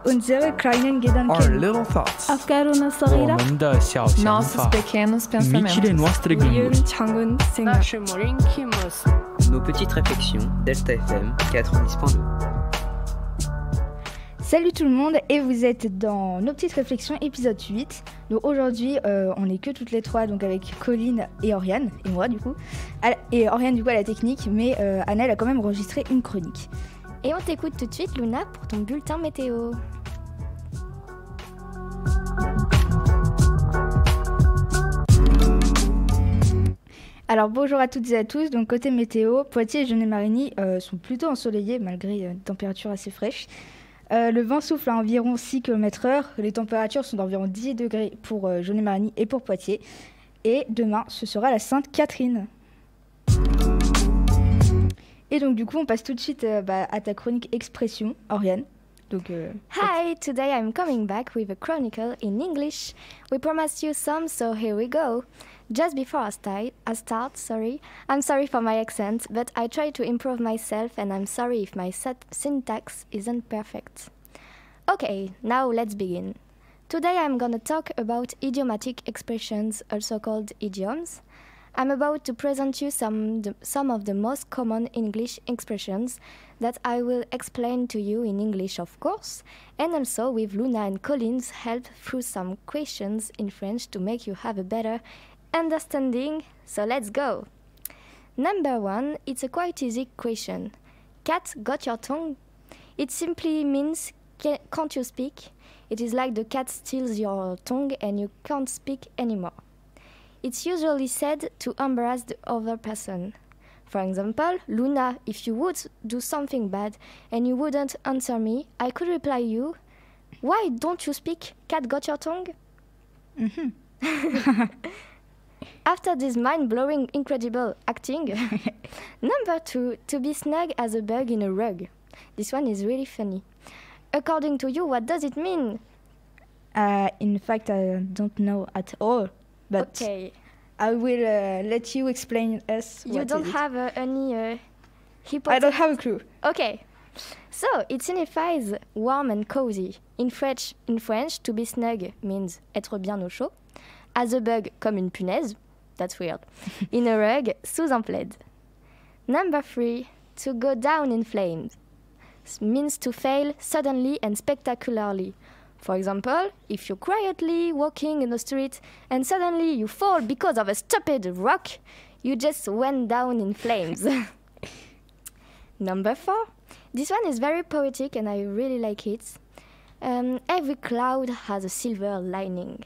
unsere kleinen Our Gedanken. little thoughts. Afkaruna Sarira. 我们的小想 Nossos 法 pequenos Mentire pensamentos. nostre gânduri. Changun Senga. Наши маленькие мысли. Nos petites réflexions, Delta FM 90.2. Salut tout le monde et vous êtes dans nos petites réflexions épisode 8. Donc aujourd'hui on n'est que toutes les trois, donc avec Colline et Oriane et moi du coup. Et Oriane du coup à la technique, mais Anna elle a quand même enregistré une chronique. Et on t'écoute tout de suite, Luna, pour ton bulletin météo. Alors bonjour à toutes et à tous, donc côté météo, Poitiers et Genet-Marigny sont plutôt ensoleillés malgré une température assez fraîche. Le vent souffle à environ 6 km/h, les températures sont d'environ 10 degrés pour Genet-Marigny et pour Poitiers. Et demain, ce sera la Sainte-Catherine. Et donc du coup, on passe tout de suite à ta chronique Expression, Oriane. Donc, Hi, today I'm coming back with a chronicle in English. We promised you some, so here we go. Just before I start, I'm sorry for my accent, but I try to improve myself and I'm sorry if my syntax isn't perfect. Okay, now let's begin. Today I'm gonna talk about idiomatic expressions, also called idioms. I'm about to present you some of the most common English expressions that I will explain to you in English, of course, and also with Luna and Colin's help through some questions in French to make you have a better understanding. So let's go. Number 1, it's a quite easy question. Cat got your tongue? It simply means can't you speak? It is like the cat steals your tongue and you can't speak anymore. It's usually said to embarrass the other person. For example, Luna, if you would do something bad and you wouldn't answer me, I could reply you, why don't you speak? Cat got your tongue? Mm-hmm. After this mind-blowing, incredible acting, number 2, to be snug as a bug in a rug. This one is really funny. According to you, what does it mean? In fact, I don't know at all. But okay. I will let you explain us. You don't have any hypothesis? I don't have a clue. Okay. So, it signifies warm and cozy. In French, to be snug means être bien au chaud. As a bug, comme une punaise. That's weird. In a rug, sous un plaid. Number 3, to go down in flames. Means to fail suddenly and spectacularly. For example, if you're quietly walking in the street and suddenly you fall because of a stupid rock, you just went down in flames. Number 4. This one is very poetic and I really like it. Every cloud has a silver lining.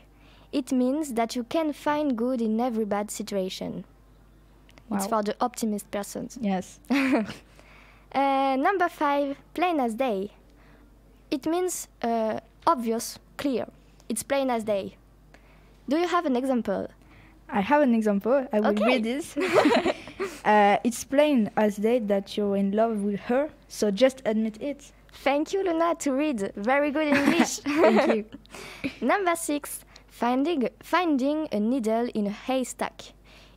It means that you can find good in every bad situation. Wow. It's for the optimist persons. Yes. Number 5, plain as day. It means obvious, clear. It's plain as day. Do you have an example? I have an example. I will read this. It's plain as day that you're in love with her, so just admit it. Thank you, Luna, to read. Very good English. Thank you. Number 6, finding a needle in a haystack.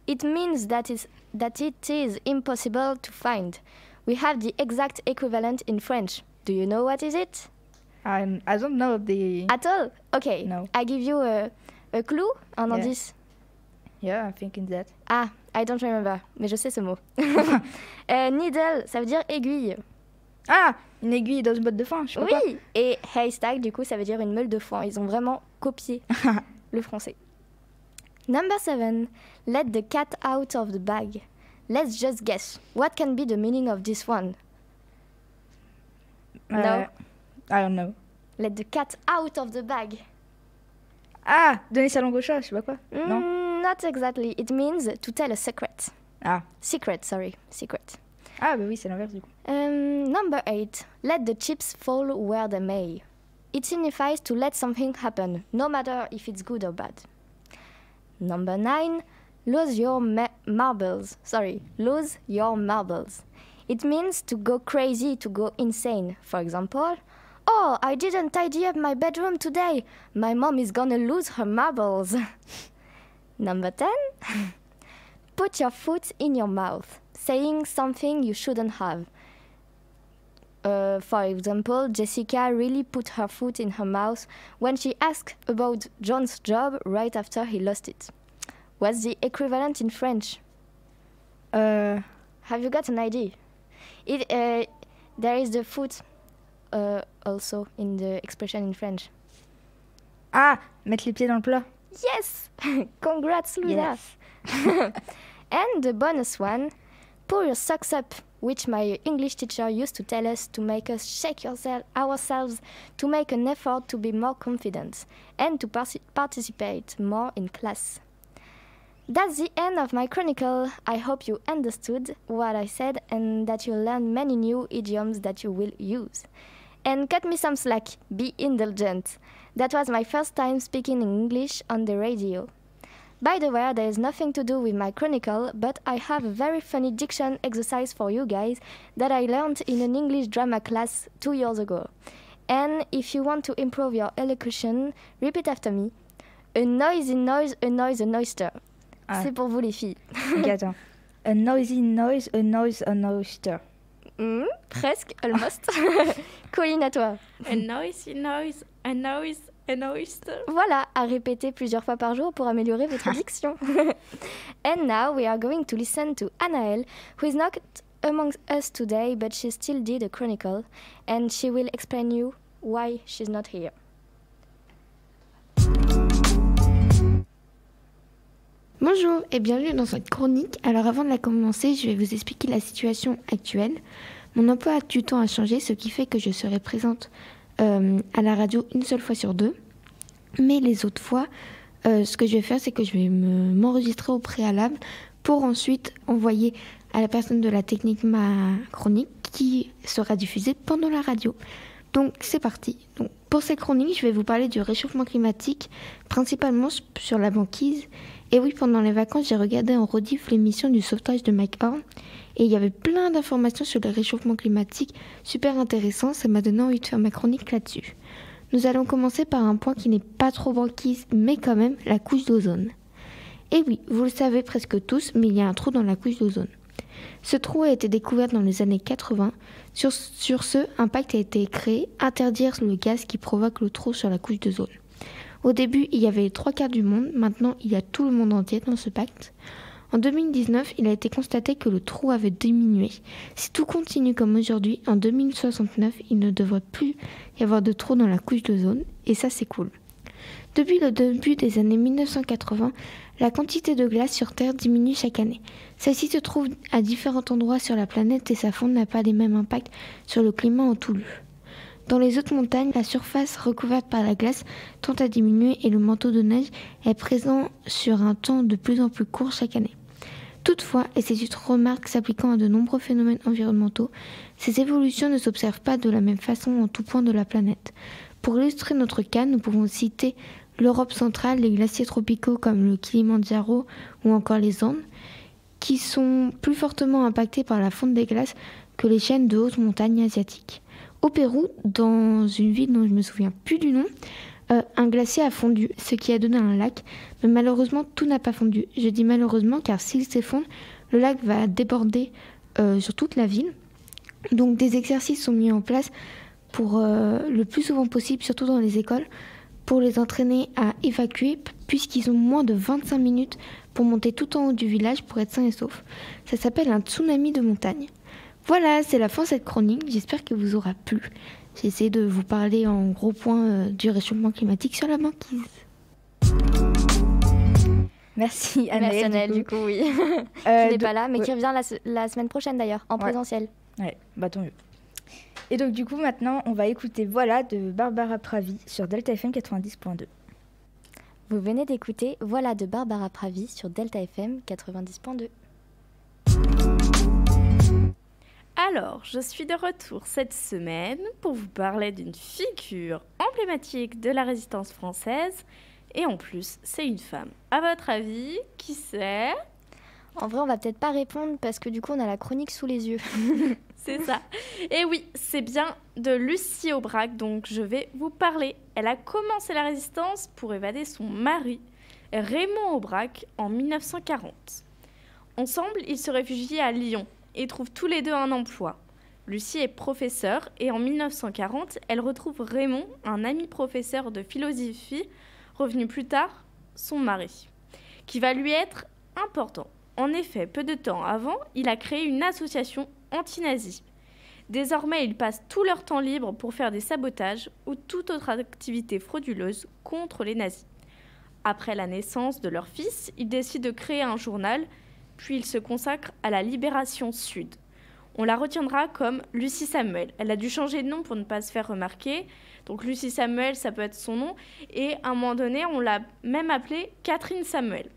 It means that it is impossible to find. We have the exact equivalent in French. Do you know what is it? I don't know the... At all? Okay. No. I give you a clue, un indice. Yeah, I'm thinking that. Ah, I don't remember, mais je sais ce mot. Needle, ça veut dire aiguille. Ah, une aiguille dans une botte de foin, je sais pas. Oui, et haystack, du coup, ça veut dire une meule de foin. Ils ont vraiment copié le français. Number 7, let the cat out of the bag. Let's just guess. What can be the meaning of this one? No? I don't know. Let the cat out of the bag. Ah, donner sa langue au chat, je sais pas quoi. Non? Not exactly. It means to tell a secret. Ah. Secret. Ah, bah oui, c'est l'inverse du coup. Number 8. Let the chips fall where they may. It signifies to let something happen, no matter if it's good or bad. Number 9. Lose your marbles. Lose your marbles. It means to go crazy, to go insane. For example, oh, I didn't tidy up my bedroom today. My mom is gonna lose her marbles. Number 10. Put your foot in your mouth, saying something you shouldn't have. For example, Jessica really put her foot in her mouth when she asked about John's job right after he lost it. What's the equivalent in French? Have you got an idea? There is the foot also in the expression in French. Ah, mettre les pieds dans le plat. Yes! Congrats, Louisa! Yes. And the bonus one, pull your socks up, which my English teacher used to tell us to make us shake ourselves to make an effort to be more confident and to participate more in class. That's the end of my chronicle. I hope you understood what I said and that you learned many new idioms that you will use. And cut me some slack, be indulgent. That was my first time speaking in English on the radio. By the way, there is nothing to do with my chronicle, but I have a very funny diction exercise for you guys that I learned in an English drama class 2 years ago. And if you want to improve your elocution, repeat after me. A noisy noise, a noise, an oyster. Ah. C'est pour vous les filles. Ok, attends. A noisy noise, a noise, an oyster. Presque, almost. Colline, à toi. A noisy noise, a noise, an oyster. Voilà, à répéter plusieurs fois par jour pour améliorer votre diction. And now we are going to listen to Anaëlle, who is not among us today, but she still did a chronicle, and she will explain you why she's not here. Bonjour et bienvenue dans cette chronique. Alors avant de la commencer, je vais vous expliquer la situation actuelle. Mon emploi du temps a changé, ce qui fait que je serai présente à la radio une seule fois sur 2. Mais les autres fois, ce que je vais faire, c'est que je vais m'enregistrer au préalable pour ensuite envoyer à la personne de la technique ma chronique qui sera diffusée pendant la radio. Donc c'est parti. Donc, pour cette chronique, je vais vous parler du réchauffement climatique, principalement sur la banquise. Et oui, pendant les vacances, j'ai regardé en rediff l'émission du sauvetage de Mike Horn. Et il y avait plein d'informations sur le réchauffement climatique, super intéressant. Ça m'a donné envie de faire ma chronique là-dessus. Nous allons commencer par un point qui n'est pas trop banquise, mais quand même, la couche d'ozone. Et oui, vous le savez presque tous, mais il y a un trou dans la couche d'ozone. Ce trou a été découvert dans les années 80. Sur ce, un pacte a été créé, interdire le gaz qui provoque le trou sur la couche d'ozone. Au début, il y avait les 3/4 du monde, maintenant il y a tout le monde entier dans ce pacte. En 2019, il a été constaté que le trou avait diminué. Si tout continue comme aujourd'hui, en 2069, il ne devrait plus y avoir de trou dans la couche d'ozone, et ça c'est cool. Depuis le début des années 1980, la quantité de glace sur Terre diminue chaque année. Celle-ci se trouve à différents endroits sur la planète et sa fonte n'a pas les mêmes impacts sur le climat en tout lieu. Dans les hautes montagnes, la surface recouverte par la glace tend à diminuer et le manteau de neige est présent sur un temps de plus en plus court chaque année. Toutefois, et c'est une remarque s'appliquant à de nombreux phénomènes environnementaux, ces évolutions ne s'observent pas de la même façon en tout point de la planète. Pour illustrer notre cas, nous pouvons citer l'Europe centrale, les glaciers tropicaux comme le Kilimandjaro ou encore les Andes, qui sont plus fortement impactés par la fonte des glaces que les chaînes de hautes montagnes asiatiques. Au Pérou, dans une ville dont je ne me souviens plus du nom, un glacier a fondu, ce qui a donné un lac, mais malheureusement tout n'a pas fondu. Je dis malheureusement car s'il s'effondre, le lac va déborder sur toute la ville. Donc des exercices sont mis en place pour le plus souvent possible, surtout dans les écoles, pour les entraîner à évacuer, puisqu'ils ont moins de 25 minutes pour monter tout en haut du village pour être sains et saufs. Ça s'appelle un tsunami de montagne. Voilà, c'est la fin de cette chronique, j'espère qu'elle vous aura plu. J'ai essayé de vous parler en gros points du réchauffement climatique sur la banquise. Merci Anaëlle. Merci Anaëlle, du coup, oui. Qui n'est pas là, mais qui revient la semaine prochaine d'ailleurs, en présentiel. Ouais, bah tant mieux. Et donc du coup, maintenant, on va écouter Voilà de Barbara Pravi sur Delta FM 90.2. Vous venez d'écouter Voilà de Barbara Pravi sur Delta FM 90.2. Alors, je suis de retour cette semaine pour vous parler d'une figure emblématique de la résistance française. Et en plus, c'est une femme. À votre avis, qui c'est ? En vrai, on va peut-être pas répondre parce que du coup, on a la chronique sous les yeux. C'est ça. Et oui, c'est bien de Lucie Aubrac dont je vais vous parler. Elle a commencé la résistance pour évader son mari, Raymond Aubrac, en 1940. Ensemble, ils se réfugient à Lyon et trouvent tous les deux un emploi. Lucie est professeure et en 1940, elle retrouve Raymond, un ami professeur de philosophie, revenu plus tard, son mari, qui va lui être important. En effet, peu de temps avant, il a créé une association anti-nazie. Désormais, ils passent tout leur temps libre pour faire des sabotages ou toute autre activité frauduleuse contre les nazis. Après la naissance de leur fils, ils décident de créer un journal, puis ils se consacrent à la Libération Sud. On la retiendra comme Lucie Samuel. Elle a dû changer de nom pour ne pas se faire remarquer. Donc Lucie Samuel, ça peut être son nom. Et à un moment donné, on l'a même appelée Catherine Samuel.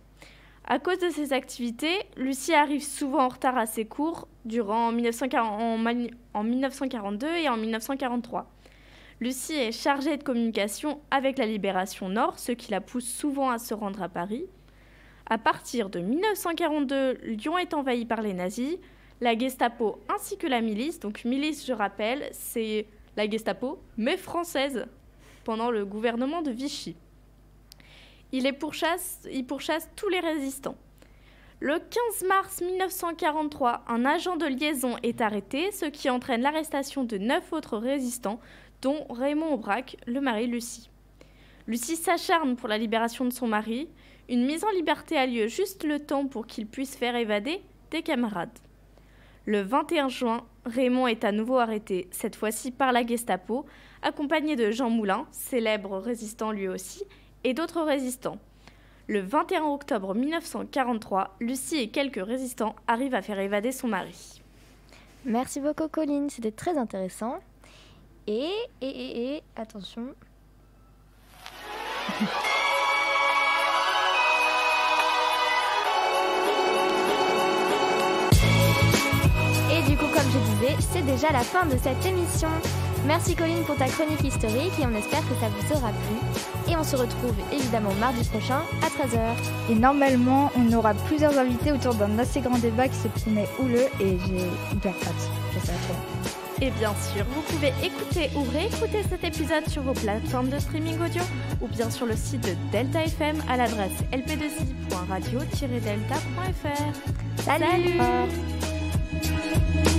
À cause de ses activités, Lucie arrive souvent en retard à ses cours en 1942 et en 1943. Lucie est chargée de communication avec la Libération Nord, ce qui la pousse souvent à se rendre à Paris. À partir de 1942, Lyon est envahi par les nazis. La Gestapo ainsi que la milice. Donc milice, je rappelle, c'est la Gestapo, mais française, pendant le gouvernement de Vichy. Il pourchasse tous les résistants. Le 15 mars 1943, un agent de liaison est arrêté, ce qui entraîne l'arrestation de 9 autres résistants, dont Raymond Aubrac, le mari de Lucie. Lucie s'acharne pour la libération de son mari. Une mise en liberté a lieu juste le temps pour qu'il puisse faire évader des camarades. Le 21 juin, Raymond est à nouveau arrêté, cette fois-ci par la Gestapo, accompagné de Jean Moulin, célèbre résistant lui aussi, et d'autres résistants. Le 21 octobre 1943, Lucie et quelques résistants arrivent à faire évader son mari. Merci beaucoup, Colline, c'était très intéressant. Et attention. Et du coup, comme je disais, c'est déjà la fin de cette émission. Merci Colline pour ta chronique historique et on espère que ça vous aura plu. Et on se retrouve évidemment mardi prochain à 13h. Et normalement, on aura plusieurs invités autour d'un assez grand débat qui se promet houleux et j'ai hyper hâte. Je sais pas. Et bien sûr, vous pouvez écouter ou réécouter cet épisode sur vos plateformes de streaming audio ou bien sur le site de Delta FM à l'adresse lp2i.radio-delta.fr. Salut. Salut.